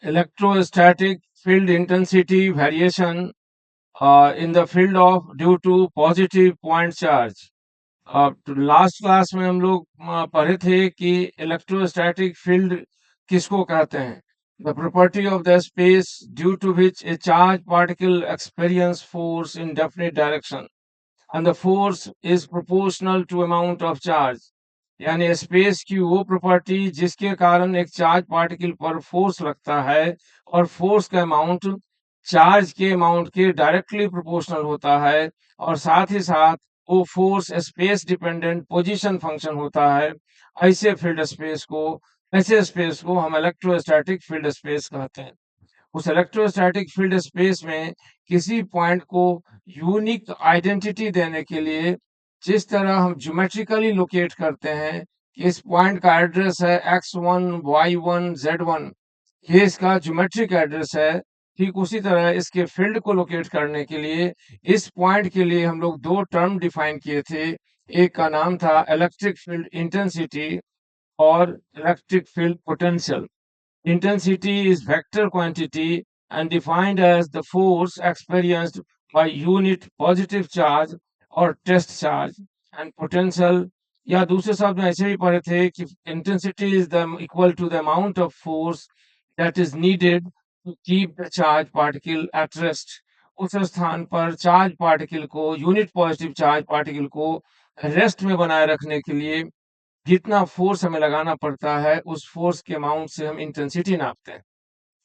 electrostatic field intensity variation in the field of due to positive point charge. तो last class में हम लोग पढ़े थे कि इलेक्ट्रोस्टैटिक फील्ड किसको कहते हैं? The property of the space due to which a charge particle experience force in definite direction and the force is proportional to amount of charge. यानी स्पेस की वो प्रॉपर्टी जिसके कारण एक चार्ज पार्टिकल पर फोर्स लगता है और फोर्स का अमाउंट चार्ज के अमाउंट के डायरेक्टली प्रोपोर्शनल होता है, और साथ ही साथ वो force space dependent position function होता है। ऐसे स्पेस को हम इलेक्ट्रोस्टैटिक फील्ड स्पेस कहते हैं। उस इलेक्ट्रोस्टैटिक फील्ड स्पेस में किसी पॉइंट को यूनिक आइडेंटिटी देने के लिए जिस तरह हम ज्योमेट्रिकली लोकेट करते हैं कि इस पॉइंट का एड्रेस है x1 y1 z1, ये इसका ज्योमेट्रिक एड्रेस है। ठीक उसी तरह इसके फील्ड को लोकेट करने के लिए इस पॉइंट के लिए हम लोग दो टर्म डिफाइन किए थे। एक का नाम था इलेक्ट्रिक फील्ड इंटेंसिटी और electric field potential. Intensity is vector quantity and defined as the force experienced by unit positive charge or test charge, and potential, या दूसरे शब्द में ऐसे ही पढ़े थे कि intensity is the equal to the amount of force that is needed to keep the charge particle at rest। उस स्थान पर चार्ज पार्टिकल को, यूनिट पॉजिटिव चार्ज पार्टिकल को रेस्ट में बनाए रखने के लिए जितना फोर्स हमें लगाना पड़ता है, उस फोर्स के अमाउंट से हम इंटेंसिटी नापते हैं।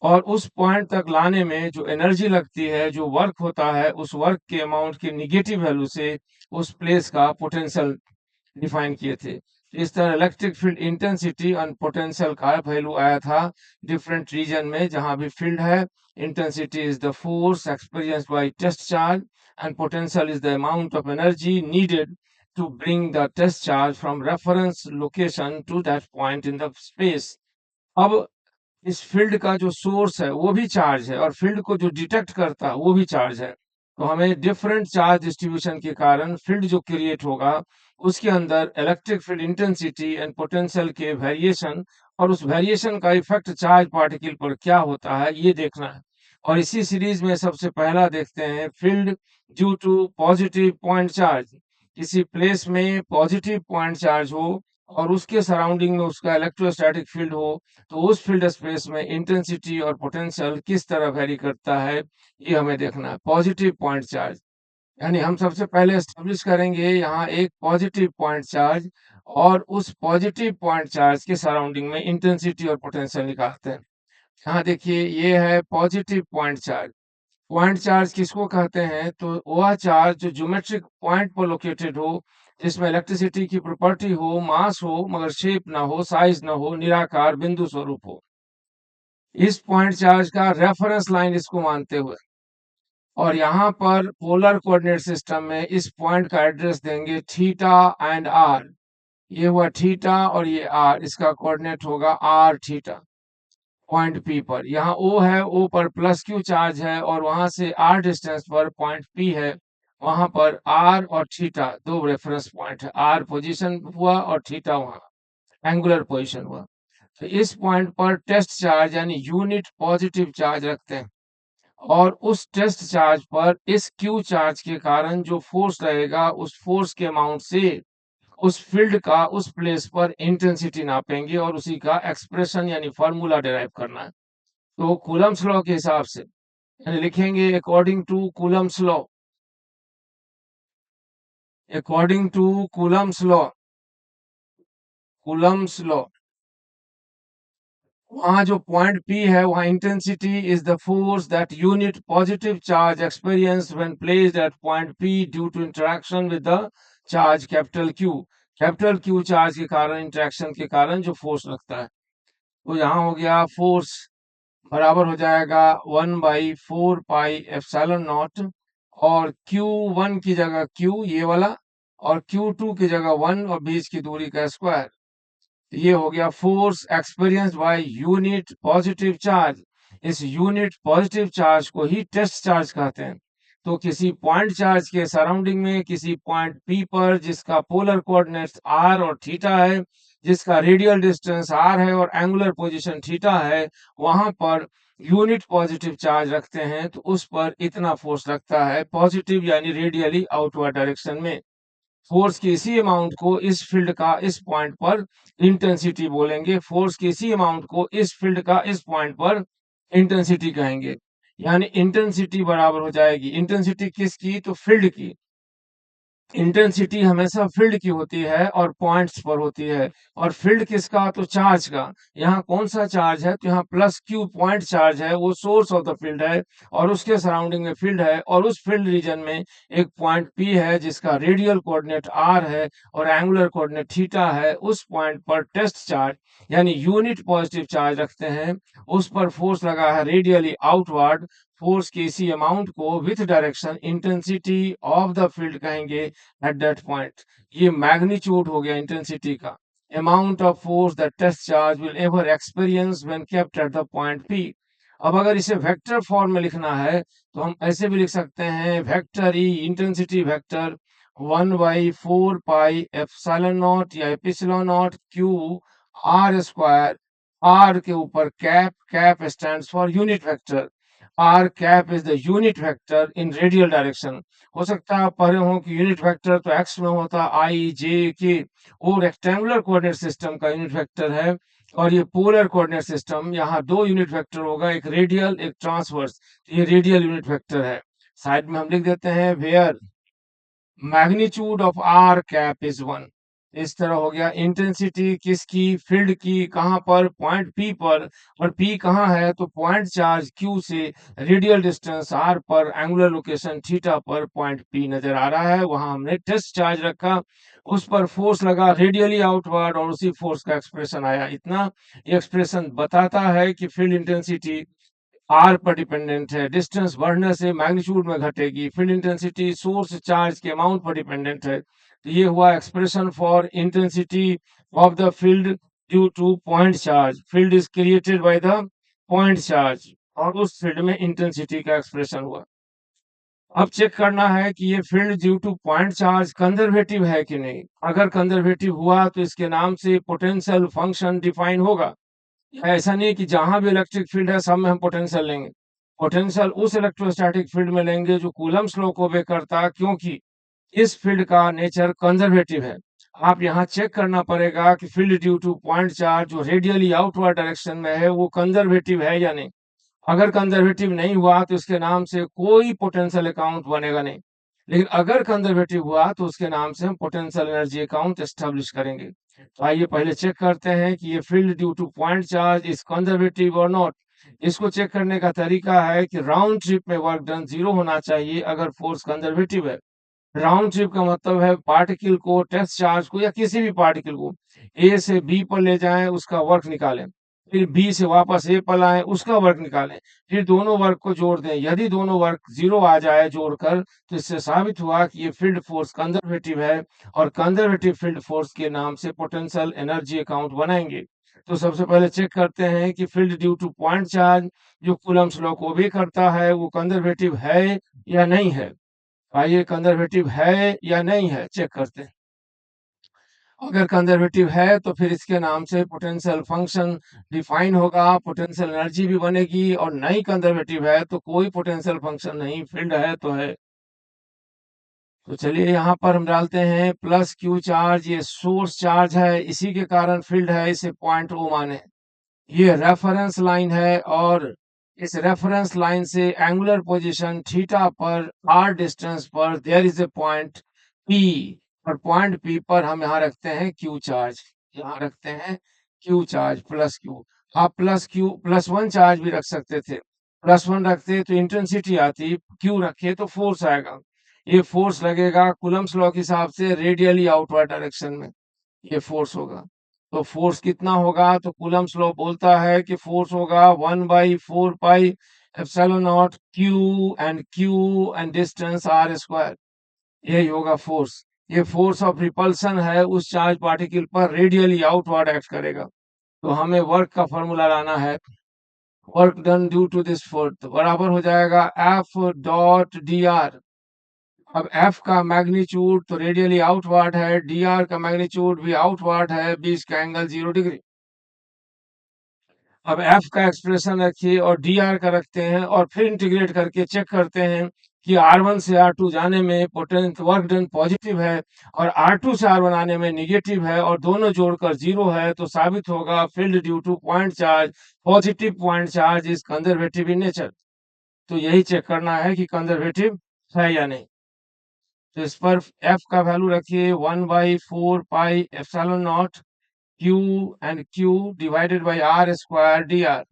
और उस पॉइंट तक लाने में जो एनर्जी लगती है, जो वर्क होता है, उस वर्क के अमाउंट की निगेटिव वैल्यू से उस प्लेस का पोटेंशियल डिफाइन किए थे। इस तरह इलेक्ट्रिक फील्ड इंटेंसिटी और पोटेंशियल का वैल्यू आया था डिफरेंट रीजन में जहां भी फील्ड है। Intensity is the force experienced by test charge and potential is the amount of energy needed to bring the test charge from reference location to that point in the space। अब इस field का जो source है वो भी charge है और field को जो डिटेक्ट करता है वो भी चार्ज है। तो हमें डिफरेंट चार्ज डिस्ट्रीब्यूशन के कारण फील्ड जो क्रिएट होगा उसके अंदर electric field intensity and potential के वेरिएशन और उस वेरिएशन का इफेक्ट चार्ज पार्टिकल पर क्या होता है ये देखना है। और इसी सीरीज में सबसे पहला देखते हैं field due to positive point charge. किसी प्लेस में पॉजिटिव पॉइंट चार्ज हो और उसके सराउंडिंग में उसका इलेक्ट्रोस्टैटिक फील्ड हो, तो उस फील्ड स्पेस में इंटेंसिटी और पोटेंशियल किस तरह वेरी करता है ये हमें देखना है। पॉजिटिव पॉइंट चार्ज यानी हम सबसे पहले एस्टेब्लिश करेंगे यहाँ एक पॉजिटिव पॉइंट चार्ज और उस पॉजिटिव पॉइंट चार्ज के सराउंडिंग में इंटेंसिटी और पोटेंशियल निकालते हैं। यहाँ देखिए ये है positive point charge. Point charge किसको कहते हैं? तो वह चार्ज जो ज्योमेट्रिक पॉइंट पर लोकेटेड हो, जिसमें इलेक्ट्रिसिटी की प्रॉपर्टी हो, मास हो मगर शेप ना हो, साइज ना हो, निराकार बिंदु स्वरूप हो। इस पॉइंट चार्ज का रेफरेंस लाइन इसको मानते हुए और यहाँ पर पोलर कोऑर्डिनेट सिस्टम में इस पॉइंट का एड्रेस देंगे थीटा एंड आर। ये हुआ थीटा और ये आर, इसका कोऑर्डिनेट होगा आर थीटा पॉइंट पी पर। यहाँ ओ है, ओ पर प्लस क्यू चार्ज है और वहां से आर डिस्टेंस पर पॉइंट पी है, वहां पर आर और थीटा दो रेफरेंस पॉइंट है। आर पोजीशन हुआ और थीटा वहां एंगुलर पोजीशन हुआ। तो इस पॉइंट पर टेस्ट चार्ज यानी यूनिट पॉजिटिव चार्ज रखते हैं और उस टेस्ट चार्ज पर इस क्यू चार्ज के कारण जो फोर्स रहेगा उस फोर्स के अमाउंट से उस फील्ड का उस प्लेस पर इंटेंसिटी नापेंगे और उसी का एक्सप्रेशन यानी फॉर्मूला डिराइव करना है। तो कूलम्स लॉ के हिसाब से यानी लिखेंगे according to Coulomb's law, according to Coulomb's law, Coulomb's law. वहां जो पॉइंट पी है वहां intensity is the force that unit positive charge experienced when placed at point P due to interaction with the charge capital Q. Capital Q charge के कारण, interaction के कारण जो force लगता है। तो यहाँ हो गया फोर्स बराबर हो जाएगा 1/4 पाई एप्सिलॉन नॉट और Q1 की जगह Q ये वाला और Q2 की जगह 1 और बीच की दूरी का स्क्वायर। ये हो गया force experienced by unit positive charge. इस यूनिट पॉजिटिव चार्ज को ही टेस्ट चार्ज कहते हैं। तो किसी पॉइंट चार्ज के सराउंडिंग में किसी पॉइंट P पर जिसका पोलर कोऑर्डिनेट्स r और थीटा है, जिसका रेडियल डिस्टेंस r है और एंगुलर पोजीशन थीटा है, वहां पर यूनिट पॉजिटिव चार्ज रखते हैं तो उस पर इतना फोर्स लगता है, पॉजिटिव यानी रेडियली आउटवर्ड डायरेक्शन में। फोर्स के इसी अमाउंट को इस फील्ड का इस पॉइंट पर इंटेंसिटी बोलेंगे, फोर्स के इसी अमाउंट को इस फील्ड का इस पॉइंट पर इंटेंसिटी कहेंगे। यानी इंटेंसिटी बराबर हो जाएगी, इंटेंसिटी किसकी? तो फील्ड की। इंटेंसिटी हमेशा फील्ड की होती है और पॉइंट्स पर होती है। और फील्ड किसका? तो चार्ज का। यहाँ कौन सा चार्ज है? तो यहाँ प्लस क्यू पॉइंट चार्ज है, वो सोर्स ऑफ द फील्ड है और उसके सराउंडिंग में फील्ड है और उस फील्ड रीजन में एक पॉइंट पी है जिसका रेडियल कोऑर्डिनेट आर है और एंगुलर कोऑर्डिनेट थीटा है। उस पॉइंट पर टेस्ट चार्ज यानी यूनिट पॉजिटिव चार्ज रखते हैं, उस पर फोर्स लगा है रेडियली आउटवर्ड। फोर्स के इसी अमाउंट को with direction intensity of the field कहेंगे एट दैट पॉइंट। ये मैग्नीट्यूड हो गया इंटेंसिटी का। Amount of force that test charge will ever experience when kept at the point P. अब अगर इसे वेक्टर फॉर्म में लिखना है तो हम ऐसे भी लिख सकते हैं, vector E intensity vector 1/4 pi epsilon naught या epsilon naught Q R square. R के ऊपर cap, cap stands for unit vector. R cap is the unit vector in radial direction. हो सकता है आप पढ़े हो कि यूनिट वेक्टर तो एक्स में होता आई जे के, वो रेक्टेंगुलर कोऑर्डिनेट सिस्टम का यूनिट वेक्टर है। और ये पोलर कोऑर्डिनेट सिस्टम, यहाँ दो यूनिट वेक्टर होगा, एक रेडियल एक ट्रांसवर्स। ये रेडियल यूनिट वेक्टर है। साइड में हम लिख देते हैं where magnitude of R cap is 1। इस तरह हो गया इंटेंसिटी किसकी? फील्ड की। कहां पर? पॉइंट पी पर। और पी कहां है? तो पॉइंट चार्ज क्यू से रेडियल डिस्टेंस आर पर, एंगुलर लोकेशन थीटा पर पॉइंट पी नजर आ रहा है, वहां हमने टेस्ट चार्ज रखा, उस पर फोर्स लगा रेडियली आउटवर्ड और उसी फोर्स का एक्सप्रेशन आया इतना। ये एक्सप्रेशन बताता है कि फील्ड इंटेंसिटी आर पर डिपेंडेंट है, डिस्टेंस बढ़ने से मैग्नीट्यूड में घटेगी। फील्ड इंटेंसिटी सोर्स चार्ज के अमाउंट पर डिपेंडेंट है। तो ये हुआ expression for intensity of the field due to point charge. Field is created by the point charge और उस फील्ड में इंटेंसिटी का एक्सप्रेशन हुआ। अब चेक करना है कि ये field due to point charge conservative है कि नहीं। अगर कंजर्वेटिव हुआ तो इसके नाम से पोटेंशियल फंक्शन डिफाइन होगा। ऐसा नहीं है कि जहां भी इलेक्ट्रिक फील्ड है सब में हम पोटेंशियल लेंगे। पोटेंशियल उस इलेक्ट्रोस्टैटिक फील्ड में लेंगे जो कूलम्स लॉ को ओबे करता है, क्योंकि इस फील्ड का नेचर कंजर्वेटिव है। आप यहाँ चेक करना पड़ेगा कि field due to point charge जो रेडियली आउटवर्ड डायरेक्शन में है वो कंजर्वेटिव है या नहीं। अगर कंजर्वेटिव नहीं हुआ तो इसके नाम से कोई पोटेंशियल अकाउंट बनेगा नहीं। लेकिन अगर कंजर्वेटिव हुआ तो उसके नाम से हम पोटेंशियल एनर्जी अकाउंट एस्टेब्लिश करेंगे। तो आइए पहले चेक करते हैं कि ये field due to point charge is conservative और नॉट। इसको चेक करने का तरीका है कि राउंड ट्रिप में वर्क डन 0 होना चाहिए अगर फोर्स कंजर्वेटिव है। राउंड ट्रिप का मतलब है पार्टिकल को, टेस्ट चार्ज को या किसी भी पार्टिकल को ए से बी पर ले जाएं, उसका वर्क निकालें, फिर बी से वापस ए पर लाएं, उसका वर्क निकालें, फिर दोनों वर्क को जोड़ दें। यदि दोनों वर्क 0 आ जाए जोड़कर तो इससे साबित हुआ कि ये फील्ड फोर्स कंजर्वेटिव है और कंजर्वेटिव फील्ड फोर्स के नाम से पोटेंशियल एनर्जी अकाउंट बनाएंगे। तो सबसे पहले चेक करते हैं कि field due to point charge जो कूलम्स लॉ को ओबे करता है वो कंजर्वेटिव है या नहीं है। आइए कंजर्वेटिव है या नहीं है चेक करते हैं। अगर कंजर्वेटिव है तो फिर इसके नाम से पोटेंशियल फंक्शन डिफाइन होगा, पोटेंशियल एनर्जी भी बनेगी। और नहीं कंजर्वेटिव है तो कोई पोटेंशियल फंक्शन नहीं, फील्ड है तो है। तो चलिए यहाँ पर हम डालते हैं प्लस क्यू चार्ज, ये सोर्स चार्ज है, इसी के कारण फील्ड है, इसे पॉइंट ओ माने। ये रेफरेंस लाइन है और इस रेफरेंस लाइन से एंगुलर पोजीशन थीटा पर आर डिस्टेंस पर there is a point P. और पॉइंट पी पर हम यहाँ रखते हैं क्यू चार्ज, यहाँ रखते हैं क्यू चार्ज प्लस क्यू। आप प्लस क्यू प्लस 1 चार्ज भी रख सकते थे। प्लस 1 रखते तो इंटेंसिटी आती, क्यू रखे तो फोर्स आएगा। ये फोर्स लगेगा कूलम्स लॉ के हिसाब से रेडियली आउटवर्ड डायरेक्शन में, ये फोर्स होगा। तो फोर्स कितना होगा? तो कूलम्स लॉ बोलता है कि फोर्स होगा 1/4 pi epsilon naught Q and distance R square. यही होगा फोर्स। ये फोर्स ऑफ रिपल्सन है, उस चार्ज पार्टिकल पर रेडियली आउटवर्ड एक्ट करेगा। तो हमें वर्क का फॉर्मूला लाना है। Work done due to this force बराबर हो जाएगा एफ डॉट डी आर। अब एफ का मैग्नीट्यूड तो रेडियली आउटवर्ड है, डी आर का मैग्नीट्यूड भी आउटवर्ड है, बीच का एंगल 0 डिग्री। अब एफ का एक्सप्रेशन रखिए और डी आर का रखते हैं और फिर इंटीग्रेट करके चेक करते हैं कि R1 से R2 जाने में पोटेंशियल वर्क डन पॉजिटिव है और R2 से R1 आने में निगेटिव है और दोनों जोड़कर जीरो है, तो साबित होगा field due to point charge positive point charge is conservative in nature. तो यही चेक करना है कि कंजर्वेटिव है या नहीं। तो इस पर एफ का वैल्यू रखिए 1/4 pi epsilon naught Q and Q divided by R square D R,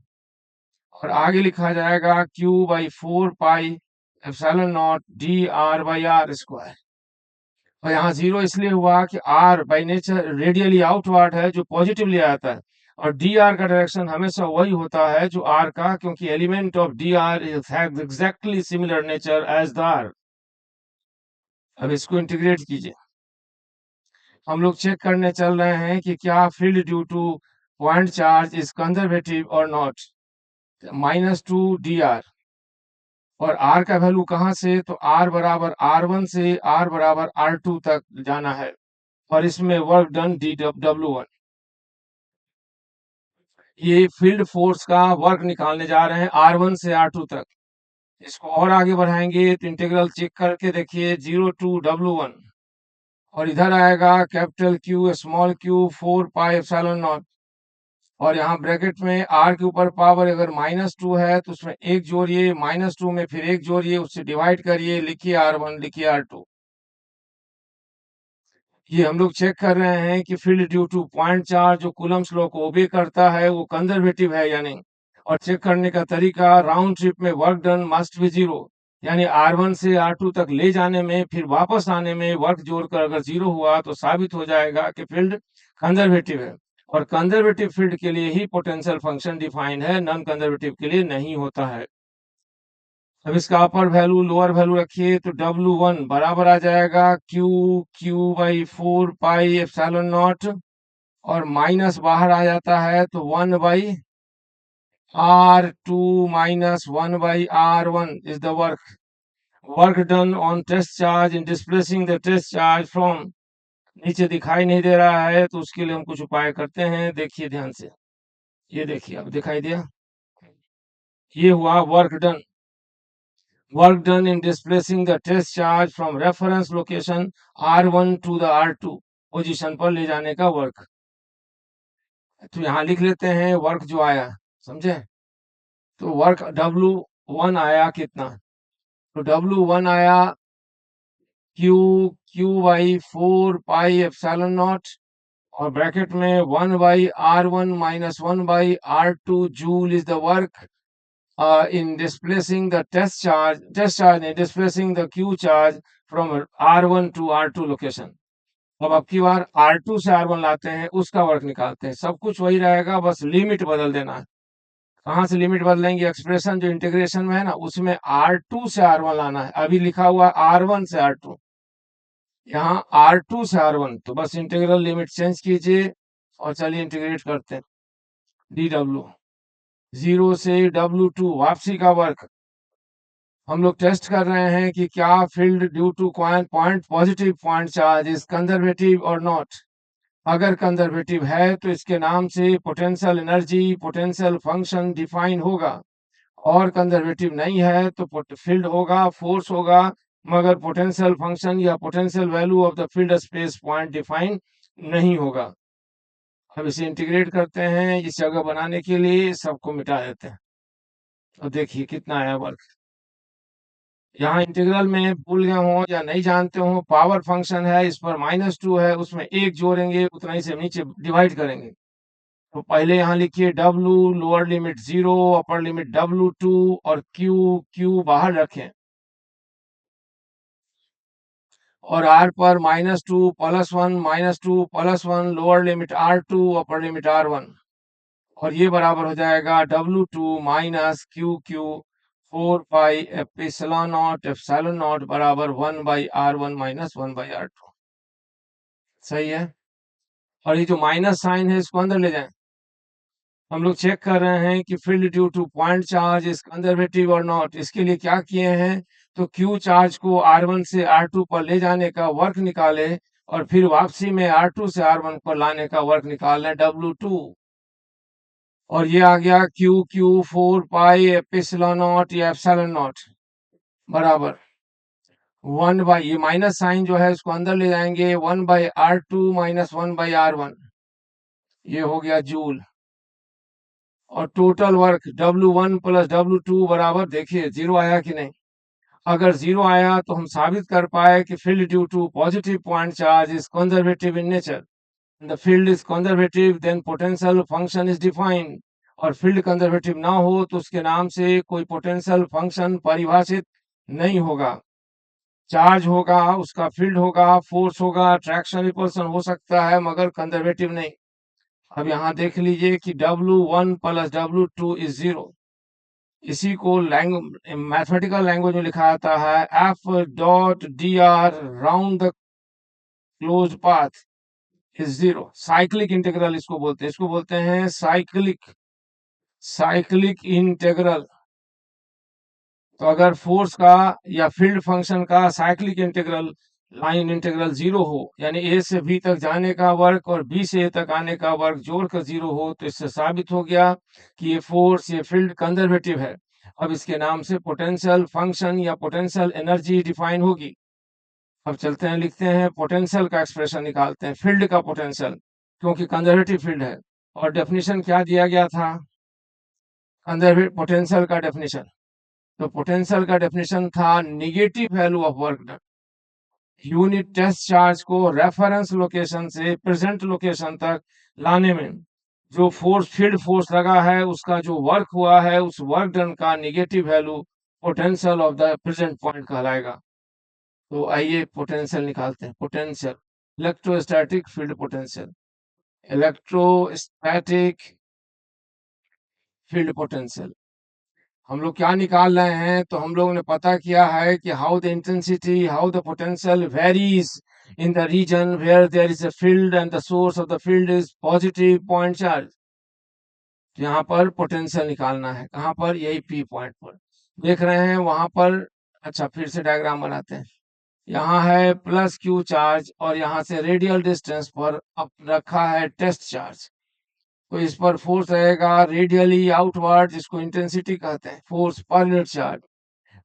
और आगे लिखा जाएगा Q/4 pi epsilon naught D R by R square. और यहाँ जीरो इसलिए हुआ कि R by nature radially outward है जो पॉजिटिवली आता है, और डी आर का डायरेक्शन हमेशा वही होता है जो आर का, क्योंकि element of D R has exactly similar nature as the R. अब इसको इंटीग्रेट कीजिए। हम लोग चेक करने चल रहे हैं कि क्या field due to point charge is conservative और नॉट। -2 dr, और r का वैल्यू कहाँ से, तो r बराबर R1 से r बराबर R2 तक जाना है, और इसमें वर्क डन W1। ये फील्ड फोर्स का वर्क निकालने जा रहे हैं R1 से R2 तक। इसको और आगे बढ़ाएंगे तो इंटीग्रल चेक करके देखिए 0 टू W1, और इधर आएगा capital Q small q 4 pi epsilon naught, और यहाँ ब्रैकेट में r के ऊपर पावर अगर -2 है तो उसमें एक जोड़िए, -2 में फिर एक जोड़िए, उससे डिवाइड करिए, लिखिए R1 लिखिए R2। ये हम लोग चेक कर रहे हैं कि field due to point charge जो कूलम्स लॉ को ओबे करता है वो कंजर्वेटिव है या नहीं। और चेक करने का तरीका, राउंड ट्रिप में work done must be zero, यानी R1 से R2 तक ले जाने में फिर वापस आने में वर्क जोड़कर अगर जीरो हुआ तो साबित हो जाएगा कि फील्ड कंजर्वेटिव है, और कंजर्वेटिव फील्ड के लिए ही पोटेंशियल फंक्शन डिफाइन है, नॉन कंजर्वेटिव के लिए नहीं होता है। अब इसका अपर वैल्यू लोअर वैल्यू रखिए तो W1 बराबर आ जाएगा Q/4 पाई एप्सिलॉन नॉट, और माइनस बाहर आ जाता है तो 1/R2 minus 1/R1 is the work done on test charge in displacing the test charge from. नीचे दिखाई नहीं दे रहा है तो उसके लिए हम कुछ उपाय करते हैं, देखिए ध्यान से। ये देखिए अब दिखाई दिया, ये हुआ work done in displacing the test charge from reference location R1 to the R2 position पर ले जाने का वर्क। तो यहाँ लिख लेते हैं वर्क जो आया, समझे। तो वर्क W1 आया कितना, तो W1 आया Q/4 पाई एप्सिलॉन नॉट, और ब्रैकेट में 1/R1 minus 1/R2 joule is the work in displacing the test charge in displacing the Q charge from R1 to R2 location। अब की बार R2 से R1 लाते हैं, उसका वर्क निकालते हैं, सब कुछ वही रहेगा, बस लिमिट बदल देना है। कहाँ से लिमिट बदलेंगे, एक्सप्रेशन जो इंटीग्रेशन में है ना उसमें R2 से R1 लाना है। अभी लिखा हुआ R1 से R2, यहाँ R2 से R1, तो बस इंटीग्रल लिमिट चेंज कीजिए और चलिए इंटीग्रेट करते हैं। dw 0 से W2 वापसी का वर्क। हम लोग टेस्ट कर रहे हैं कि क्या field due to point positive point charge is conservative और नॉट। अगर कंजर्वेटिव है तो इसके नाम से potential energy potential function define होगा, और कंजर्वेटिव नहीं है तो फील्ड होगा, फोर्स होगा, मगर पोटेंशियल फंक्शन या potential value of the field space point define नहीं होगा। अब इसे इंटीग्रेट करते हैं, इस जगह बनाने के लिए सबको मिटा देते हैं, तो देखिए कितना आया वर्क। यहाँ इंटीग्रल में भूल गए हो या नहीं जानते हो, पावर फंक्शन है, इस पर -2 है, उसमें एक जोड़ेंगे, उतना ही से नीचे डिवाइड करेंगे। तो पहले यहाँ लिखिए W lower limit 0 upper limit W2 और Q बाहर रखें, और R पर -2 +1 -2 +1 lower limit R2 upper limit R1, और ये बराबर हो जाएगा W2 minus QQ 4 pi epsilon not बराबर 1/R1 माइनस 1/R2। सही है। और ये जो माइनस साइन है इसको अंदर ले जाएं। हम लोग चेक कर रहे हैं कि field due to point charge is conservative और नॉट। इसके लिए क्या किए हैं, तो Q चार्ज को R1 से R2 पर ले जाने का वर्क निकाले, और फिर वापसी में R2 से R1 पर लाने का वर्क निकालना है W2। और ये आ गया Q Q 4 pi epsilon naught या एप्सिलॉन नॉट बराबर 1 बाई, ये माइनस साइन जो है इसको अंदर ले जाएंगे, 1/r2 माइनस 1/r1, ये हो गया जूल। और total work W1 plus W2 बराबर, देखिए जीरो आया कि नहीं। अगर जीरो आया तो हम साबित कर पाए कि field due to positive point charge is conservative in nature. The field is conservative then potential function is defined. और फील्ड कंजर्वेटिव ना हो तो उसके नाम से कोई पोटेंशियल फंक्शन परिभाषित नहीं होगा। चार्ज होगा, उसका फील्ड होगा, फोर्स होगा, ट्रैक्शन रिपल्सन हो सकता है, मगर कंजर्वेटिव नहीं। अब यहाँ देख लीजिए कि W1 plus W2 is zero. इसी को मैथमेटिकल लैंग्वेज में लिखा जाता है F dot D are round the close path is zero. Cyclic integral इसको बोलते हैं, इसको बोलते हैं साइक्लिक इंटीग्रल। तो अगर फोर्स का या फील्ड फंक्शन का cyclic integral, line integral zero हो, यानी ए से बी तक जाने का वर्क और बी से ए तक आने का वर्क जोड़कर जीरो हो, तो इससे साबित हो गया कि ये फोर्स, ये फील्ड कंजर्वेटिव है। अब इसके नाम से पोटेंशियल फंक्शन या पोटेंशियल एनर्जी डिफाइन होगी। अब चलते हैं, लिखते हैं पोटेंशियल का एक्सप्रेशन निकालते हैं, फील्ड का पोटेंशियल, क्योंकि कंजर्वेटिव फील्ड है। और डेफिनेशन क्या दिया गया था कंजर्वेटिव पोटेंशियल का डेफिनेशन? तो पोटेंशियल का डेफिनेशन था negative value of work done. Unit test charge को रेफरेंस लोकेशन से प्रेजेंट लोकेशन तक लाने में जो फोर्स, फील्ड फोर्स लगा है, उसका जो वर्क हुआ है, उस वर्क डन का negative value potential of the present point कहलाएगा। तो आइए पोटेंशियल निकालते हैं। Potential, electrostatic field potential, electrostatic field potential हम लोग क्या निकाल रहे हैं? तो हम लोगों ने पता किया है कि how the intensity, how the potential varies in the region where there is a field and the source of the field is positive point charge. यहाँ पर पोटेंशियल निकालना है, कहाँ पर? यही पी पॉइंट पर देख रहे हैं वहां पर। अच्छा, फिर से डायग्राम बनाते हैं। यहाँ है प्लस क्यू चार्ज और यहाँ से रेडियल डिस्टेंस पर अब रखा है टेस्ट चार्ज। तो इस पर फोर्स रहेगा रेडियली आउटवर्ड, जिसको इंटेंसिटी कहते हैं, फोर्स पर यूनिट चार्ज।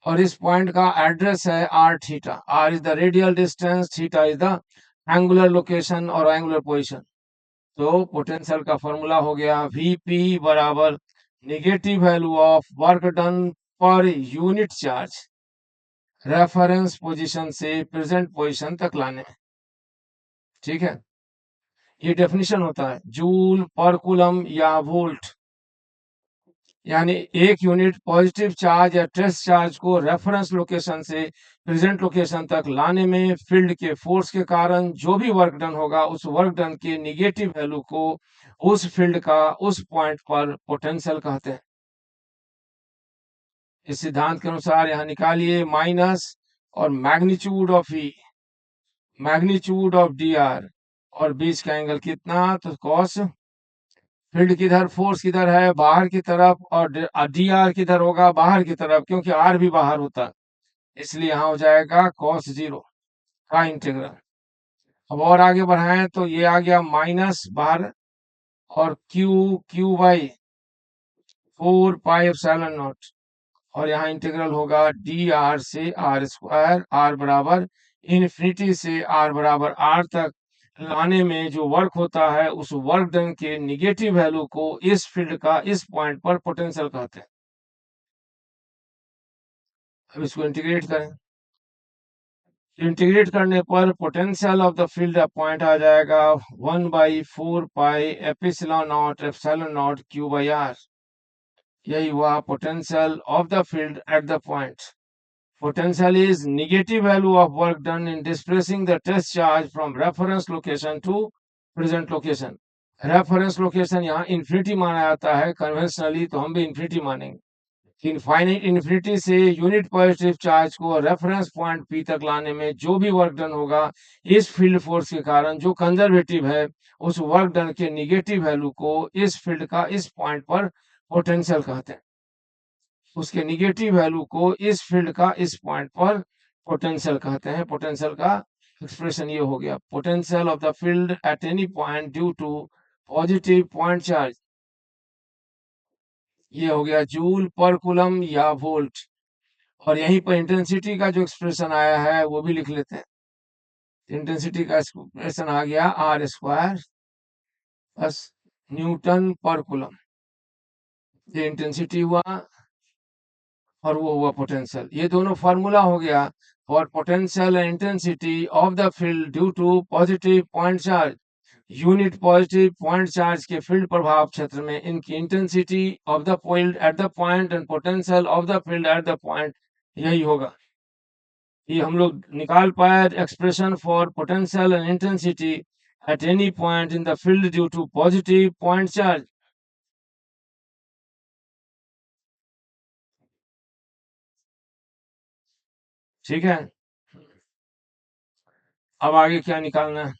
और इस पॉइंट का एड्रेस है R theta. R is the radial distance, theta is the angular location और एंगुलर पोजीशन। तो पोटेंशियल का फॉर्मूला हो गया वीपी बराबर negative value of work done पर यूनिट चार्ज रेफरेंस पोजीशन से प्रेजेंट पोजीशन तक लाने में। ठीक है, ये डेफिनेशन होता है जूल पर कूलम या वोल्ट। यानी एक यूनिट पॉजिटिव चार्ज या टेस्ट चार्ज को रेफरेंस लोकेशन से प्रेजेंट लोकेशन तक लाने में फील्ड के फोर्स के कारण जो भी वर्क डन होगा, उस वर्क डन के निगेटिव वैल्यू को उस फील्ड का उस पॉइंट पर पोटेंशियल कहते हैं। इस सिद्धांत के अनुसार यहाँ निकालिए माइनस और magnitude of E, magnitude of D R, और बीच का एंगल कितना? तो कॉस। फील्ड किधर, फोर्स किधर है? बाहर की तरफ। और डी आर किधर होगा? बाहर की तरफ, क्योंकि आर भी बाहर होता है, इसलिए यहाँ हो जाएगा कॉस जीरो का इंटीग्रल। अब और आगे बढ़ाएं तो ये आ गया माइनस बाहर, और Q Q by 4 pi epsilon naught, और यहाँ इंटीग्रल होगा डी आर से आर स्क्वायर, आर बराबर इन्फिनिटी से आर बराबर आर तक लाने में जो वर्क होता है, उस वर्क डन के निगेटिव वैल्यू को इस फील्ड का इस पॉइंट पर पोटेंशियल कहते हैं। अब इसको इंटीग्रेट करें, इंटीग्रेट करने पर potential of the field point आ जाएगा 1/4 pi epsilon naught epsilon naught Q by R. यही हुआ potential of the field at the point. Potential is negative value of work done in displacing the test charge from reference location to present location. Reference location यहाँ infinity माना जाता है conventionally, तो हम भी infinity मानेंगे। इनफाइनाइट इन्फिनिटी से unit positive charge को रेफरेंस पॉइंट पी तक लाने में जो भी वर्क डन होगा, इस फील्ड फोर्स के कारण जो कंजर्वेटिव है, उस वर्क डन के निगेटिव वैल्यू को इस फील्ड का इस पॉइंट पर पोटेंशियल कहते हैं। उसके निगेटिव वैल्यू को इस फील्ड का इस पॉइंट पर पोटेंशियल कहते हैं। पोटेंशियल का एक्सप्रेशन ये हो गया, potential of the field at any point due to positive point charge ये हो गया जूल पर कूलम या वोल्ट। और यहीं पर इंटेंसिटी का जो एक्सप्रेशन आया है वो भी लिख लेते हैं। इंटेंसिटी का एक्सप्रेशन आ गया आर स्क्वायर प्लस न्यूटन पर कूलम। ये इंटेंसिटी हुआ और वो हुआ पोटेंशियल। ये दोनों फार्मूला हो गया for potential and intensity of the field due to positive point charge. Unit positive point charge के फील्ड प्रभाव क्षेत्र में इनकी intensity of the field at the point and potential of the field at the point, यही होगा। ये हम लोग निकाल पाए expression for potential and intensity at any point in the field due to positive point charge. ठीक है, अब आगे क्या निकालना है?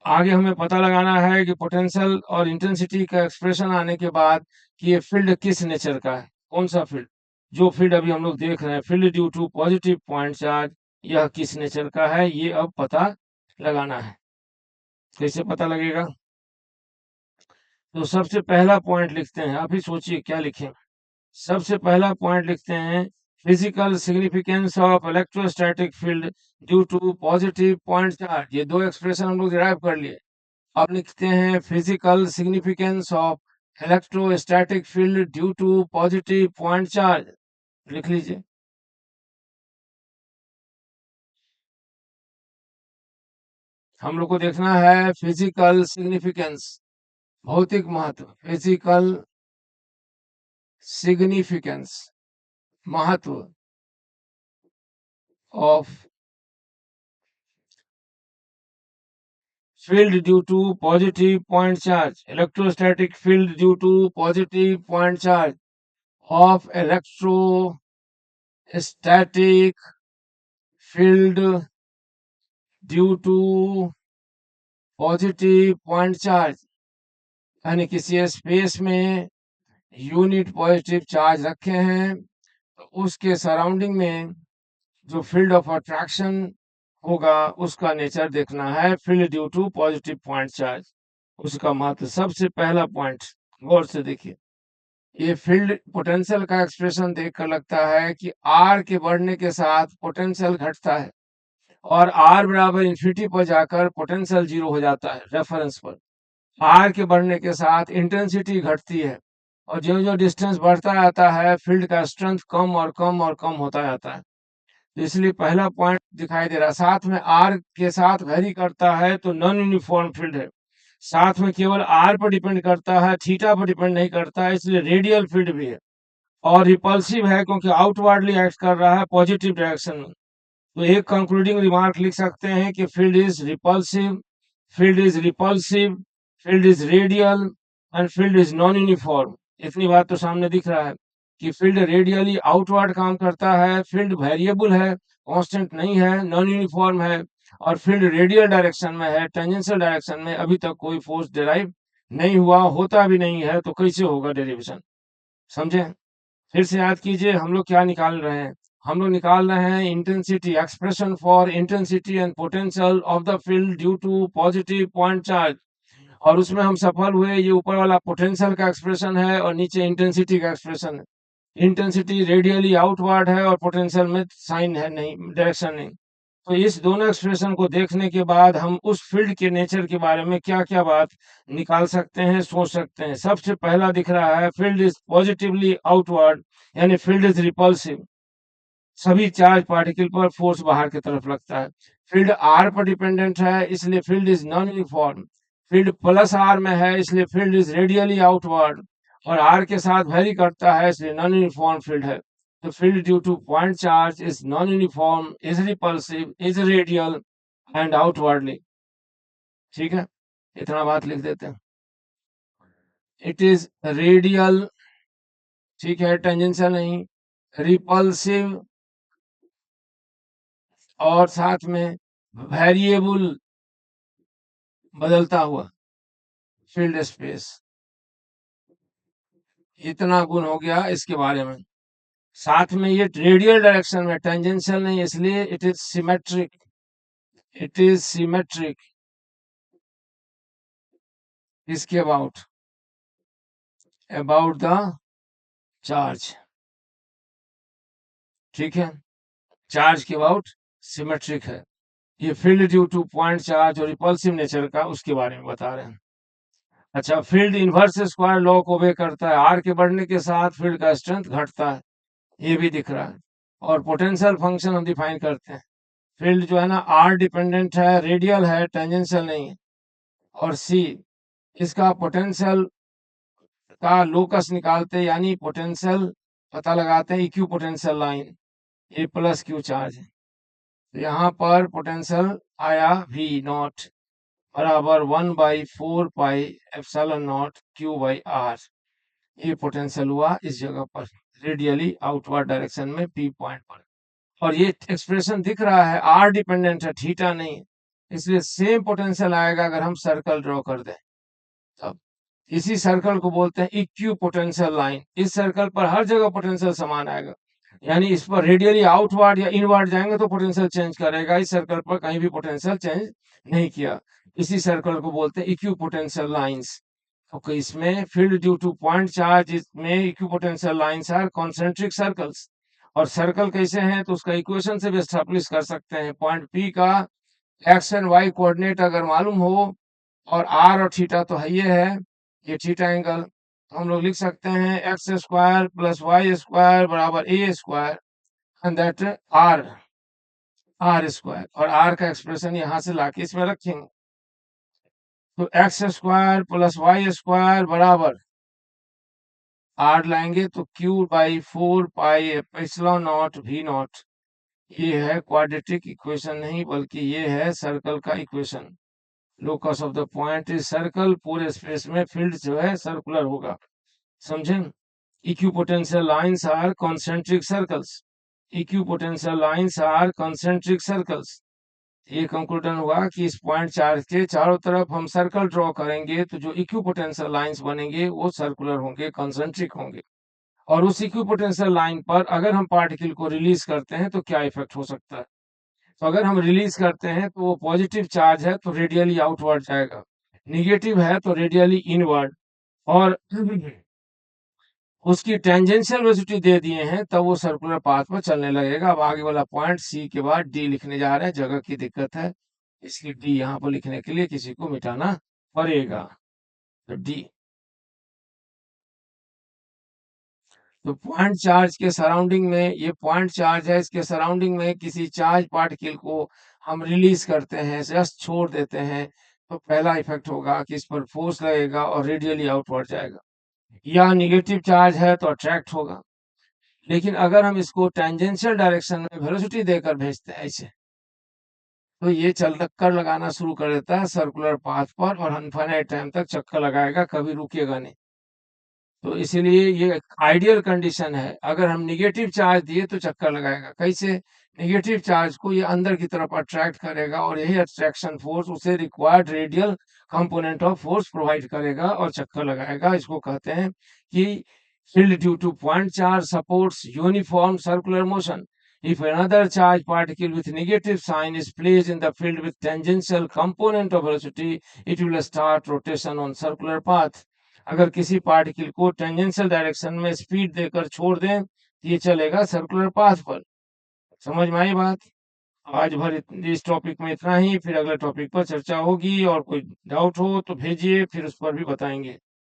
आगे हमें पता लगाना है कि पोटेंशियल और इंटेंसिटी का एक्सप्रेशन आने के बाद कि ये फील्ड किस नेचर का है, कौन सा फील्ड। जो फील्ड अभी हम लोग देख रहे हैं field due to positive point charge, यह किस नेचर का है, ये अब पता लगाना है। कैसे पता लगेगा? तो सबसे पहला पॉइंट लिखते हैं, अभी सोचिए क्या लिखें। सबसे पहला पॉइंट लिखते हैं physical significance of electrostatic field due to positive point charge. ये दो एक्सप्रेशन हम लोग डिराइव कर लिए। अब लिखते हैं physical significance of electrostatic field due to positive point charge. लिख लीजिए। हम लोग को देखना है फिजिकल सिग्निफिकेंस, भौतिक महत्व। फिजिकल सिग्निफिकेंस, महत्व of field due to positive point charge, electrostatic field due to positive point charge of electrostatic field due to positive point charge, यानी किसी स्पेस में यूनिट पॉजिटिव चार्ज रखे हैं तो उसके सराउंडिंग में जो फील्ड ऑफ अट्रैक्शन होगा उसका नेचर देखना है field due to positive point charge, उसका महत्व। सबसे पहला पॉइंट गौर से देखिए, ये फील्ड पोटेंशियल का एक्सप्रेशन देखकर लगता है कि आर के बढ़ने के साथ पोटेंशियल घटता है और आर बराबर इन्फिनिटी पर जाकर पोटेंशियल जीरो हो जाता है रेफरेंस पर। आर के बढ़ने के साथ इंटेंसिटी घटती है और जो जो डिस्टेंस बढ़ता जाता है फील्ड का स्ट्रेंथ कम और कम और कम होता जाता है। तो इसलिए पहला पॉइंट दिखाई दे रहा है। साथ में आर के साथ वेरी करता है तो नॉन यूनिफॉर्म फील्ड है। साथ में केवल आर पर डिपेंड करता है, थीटा पर डिपेंड नहीं करता है, इसलिए रेडियल फील्ड भी है। और रिपल्सिव है क्योंकि आउटवर्डली एक्ट कर रहा है पॉजिटिव डायरेक्शन में। तो एक कंक्लूडिंग रिमार्क लिख सकते हैं कि field is repulsive, field is repulsive, field is radial and field is non uniform. इतनी बात तो सामने दिख रहा है कि फील्ड रेडियली आउटवर्ड काम करता है, फील्ड वेरिएबल है, कांस्टेंट नहीं है, नॉन यूनिफॉर्म है। और फील्ड रेडियल डायरेक्शन में है, टेंजेंशियल डायरेक्शन में अभी तक कोई फोर्स डिराइव नहीं हुआ, होता भी नहीं है, तो कैसे होगा डेरिवेशन। समझे? फिर से याद कीजिए हम लोग क्या निकाल रहे हैं। हम लोग निकाल रहे हैं intensity, expression for intensity and potential of the field due to positive point charge. और उसमें हम सफल हुए। ये ऊपर वाला पोटेंशियल का एक्सप्रेशन है और नीचे इंटेंसिटी का एक्सप्रेशन है। इंटेंसिटी रेडियली आउटवर्ड है और पोटेंशियल में साइन है नहीं, डायरेक्शन नहीं। तो इस दोनों एक्सप्रेशन को देखने के बाद हम उस फील्ड के नेचर के बारे में क्या क्या बात निकाल सकते हैं, सोच सकते हैं। सबसे पहला दिख रहा है फील्ड इज पॉजिटिवली आउटवर्ड, यानी फील्ड इज रिपल्सिव। सभी चार्ज पार्टिकल पर फोर्स बाहर की तरफ लगता है। फील्ड आर पर डिपेंडेंट है इसलिए field is non uniform. Field plus R में है इसलिए फील्ड इज रेडियली आउटवर्ड। और आर के साथ वेरी करता है इसलिए नॉन यूनिफॉर्म फील्ड है। तो field due to point charge is non uniform, is repulsive, is radial and outwardly. ठीक है, इतना बात लिख देते हैं। इट इज रेडियल, ठीक है, टेंजेंशियल नहीं, रिपल्सिव और साथ में वेरिएबल, बदलता हुआ फील्ड स्पेस। इतना गुण हो गया इसके बारे में। साथ में ये रेडियल डायरेक्शन में, टेंजेंशियल नहीं, इसलिए it is symmetric. It is symmetric इसके अबाउट। अबाउट द चार्ज, ठीक है, चार्ज के अबाउट सिमेट्रिक है। ये field due to point charge और रिपल्सिव नेचर का उसके बारे में बता रहे हैं। अच्छा, फील्ड इनवर्स स्क्वायर लॉ को ओबे करता है, आर के बढ़ने के साथ फील्ड का स्ट्रेंथ घटता है, ये भी दिख रहा है। और पोटेंशियल फंक्शन हम डिफाइन करते हैं, फील्ड जो है ना आर डिपेंडेंट है, रेडियल है, टेंजेंशियल नहीं है। और सी, इसका पोटेंशियल का लोकस निकालते हैं, यानी पोटेंशियल पता लगाते हैं, इक्यू पोटेंशियल लाइन, ए प्लस क्यू चार्ज है। तो यहाँ पर पोटेंशियल आया वी नॉट बराबर 1/4 pi epsilon naught Q by R. ये पोटेंशियल हुआ इस जगह पर, रेडियली आउटवर्ड डायरेक्शन में पी पॉइंट पर। और ये एक्सप्रेशन दिख रहा है, आर डिपेंडेंट है, थीटा नहीं है, इसलिए सेम पोटेंशियल आएगा अगर हम सर्कल ड्रॉ कर दें तब। इसी सर्कल को बोलते हैं इक्यू पोटेंशियल लाइन। इस सर्कल पर हर जगह पोटेंशियल समान आएगा, यानी इस पर रेडियली आउटवर्ड या इनवर्ड जाएंगे तो पोटेंशियल चेंज करेगा, इस सर्कल पर कहीं भी पोटेंशियल चेंज नहीं किया। इसी सर्कल को बोलते हैं इक्यू पोटेंशियल लाइंस। तो इसमें field due to point charge में equipotential lines are concentric circles. और सर्कल कैसे हैं तो उसका इक्वेशन से भी एस्टैब्लिश कर सकते हैं। पॉइंट पी का एक्स एंड वाई कोऑर्डिनेट अगर मालूम हो, और आर और थीटा तो है, ये थीटा एंगल, तो हम लोग लिख सकते हैं X square plus Y square बराबर A square and that R, R square. और आर का एक्सप्रेशन यहाँ से लाके इसमें रखेंगे, तो X square plus Y square बराबर आर लाएंगे तो Q by 4 pi epsilon naught V naught. ये है क्वाड्रेटिक इक्वेशन नहीं, बल्कि ये है सर्कल का equation. Locus of the point is circle, पूरे स्पेस में फील्ड जो है सर्कुलर होगा, समझे। Equipotential lines are concentric circles, equipotential lines are concentric circles. ये कंक्लूजन हुआ कि इस पॉइंट चार्ज के चारों तरफ हम सर्कल ड्रॉ करेंगे तो जो इक्विपोटेंशियल लाइंस बनेंगे वो सर्कुलर होंगे, कॉन्सेंट्रिक होंगे। और उस इक्विपोटेंशियल लाइन पर अगर हम पार्टिकल को रिलीज करते हैं तो क्या इफेक्ट हो सकता है। तो अगर हम रिलीज करते हैं तो वो पॉजिटिव चार्ज है तो रेडियली आउटवर्ड जाएगा, निगेटिव है तो रेडियली इनवर्ड। और उसकी टेंजेंशियल वेलोसिटी दे दिए हैं तब वो सर्कुलर पाथ पर चलने लगेगा। अब आगे वाला पॉइंट सी के बाद डी लिखने जा रहे हैं, जगह की दिक्कत है इसलिए डी यहाँ पर लिखने के लिए किसी को मिटाना पड़ेगा। तो डी, तो पॉइंट चार्ज के सराउंडिंग में, ये पॉइंट चार्ज है, इसके सराउंडिंग में किसी चार्ज पार्टिकल को हम रिलीज करते हैं, जस्ट छोड़ देते हैं, तो पहला इफेक्ट होगा कि इस पर फोर्स लगेगा और रेडियली आउटवर्ड जाएगा। या निगेटिव चार्ज है तो अट्रैक्ट होगा। लेकिन अगर हम इसको टेंजेंशियल डायरेक्शन में वेलोसिटी देकर भेजते हैं ऐसे, तो ये चक्कर लगाना शुरू कर देता है सर्कुलर पाथ पर और इनफाइनाइट टाइम तक चक्कर लगाएगा, कभी रुकेगा नहीं। तो इसीलिए ये आइडियल कंडीशन है। अगर हम निगेटिव चार्ज दिए तो चक्कर लगाएगा, कैसे, निगेटिव चार्ज को ये अंदर की तरफ अट्रैक्ट करेगा और यही अट्रैक्शन फोर्स उसे required radial component of force provide करेगा और चक्कर लगाएगा। इसको कहते हैं कि field due to point charge supports uniform circular motion. If another charge particle with negative sign is placed in the field with tangential component of velocity, it will start rotation on circular path. अगर किसी particle को tangential direction में speed देकर छोड़ दें, ये चलेगा circular path पर। समझ में आई बात। आज भर इस टॉपिक में इतना ही, फिर अगले टॉपिक पर चर्चा होगी। और कोई डाउट हो तो भेजिए, फिर उस पर भी बताएंगे।